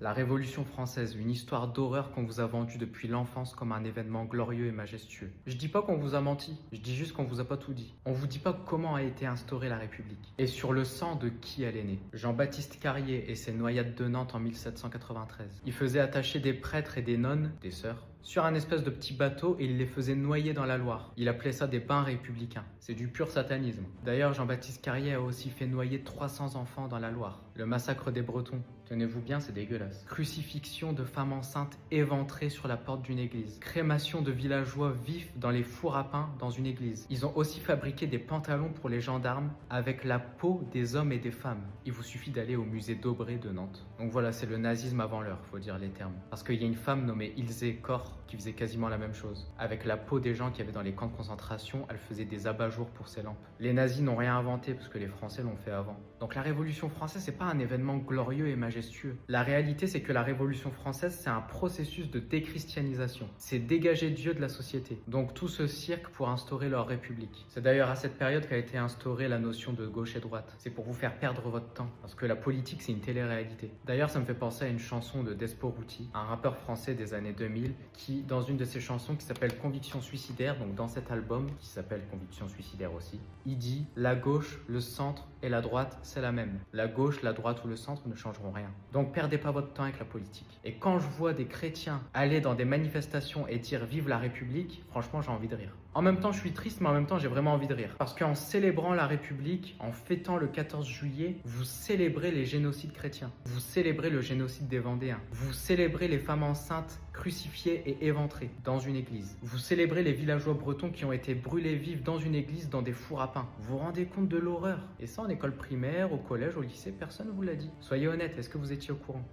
La Révolution française, une histoire d'horreur qu'on vous a vendue depuis l'enfance comme un événement glorieux et majestueux. Je dis pas qu'on vous a menti, je dis juste qu'on vous a pas tout dit. On vous dit pas comment a été instaurée la République et sur le sang de qui elle est née. Jean-Baptiste Carrier et ses noyades de Nantes en 1793. Il faisait attacher des prêtres et des nonnes, des sœurs, sur un espèce de petit bateau et il les faisait noyer dans la Loire. Il appelait ça des bains républicains. C'est du pur satanisme. D'ailleurs, Jean-Baptiste Carrier a aussi fait noyer 300 enfants dans la Loire. Le massacre des Bretons. Tenez-vous bien, c'est dégueulasse. Crucifixion de femmes enceintes éventrées sur la porte d'une église. Crémation de villageois vifs dans les fours à pain dans une église. Ils ont aussi fabriqué des pantalons pour les gendarmes avec la peau des hommes et des femmes. Il vous suffit d'aller au musée d'Aubray de Nantes. Donc voilà, c'est le nazisme avant l'heure, faut dire les termes. Parce qu'il y a une femme nommée Ilse Kor qui faisait quasiment la même chose. Avec la peau des gens qui avaient dans les camps de concentration, elle faisait des abat-jours pour ses lampes. Les nazis n'ont rien inventé parce que les Français l'ont fait avant. Donc la Révolution française, c'est pas un événement glorieux et majestueux. La réalité, c'est que la Révolution française, c'est un processus de déchristianisation. C'est dégager Dieu de la société. Donc tout ce cirque pour instaurer leur république. C'est d'ailleurs à cette période qu'a été instaurée la notion de gauche et droite. C'est pour vous faire perdre votre temps. Parce que la politique, c'est une télé-réalité. D'ailleurs, ça me fait penser à une chanson de Despo Rutti, un rappeur français des années 2000, qui, dans une de ses chansons qui s'appelle Conviction suicidaire, donc dans cet album qui s'appelle Conviction suicidaire aussi, il dit « La gauche, le centre et la droite, c'est la même. La gauche, la droite ou le centre ne changeront rien. Donc perdez pas votre temps avec la politique. » Et quand je vois des chrétiens aller dans des manifestations et dire « Vive la République », franchement, j'ai envie de rire. En même temps, je suis triste, mais en même temps, j'ai vraiment envie de rire. Parce qu'en célébrant la République, en fêtant le 14 juillet, vous célébrez les génocides chrétiens. Vous célébrez le génocide des Vendéens. Vous célébrez les femmes enceintes crucifiées et éventrées dans une église. Vous célébrez les villageois bretons qui ont été brûlés vifs dans une église dans des fours à pain. Vous vous rendez compte de l'horreur? Et ça, en école primaire, au collège, au lycée, personne ne vous l'a dit. Soyez honnête, est-ce que vous étiez au courant?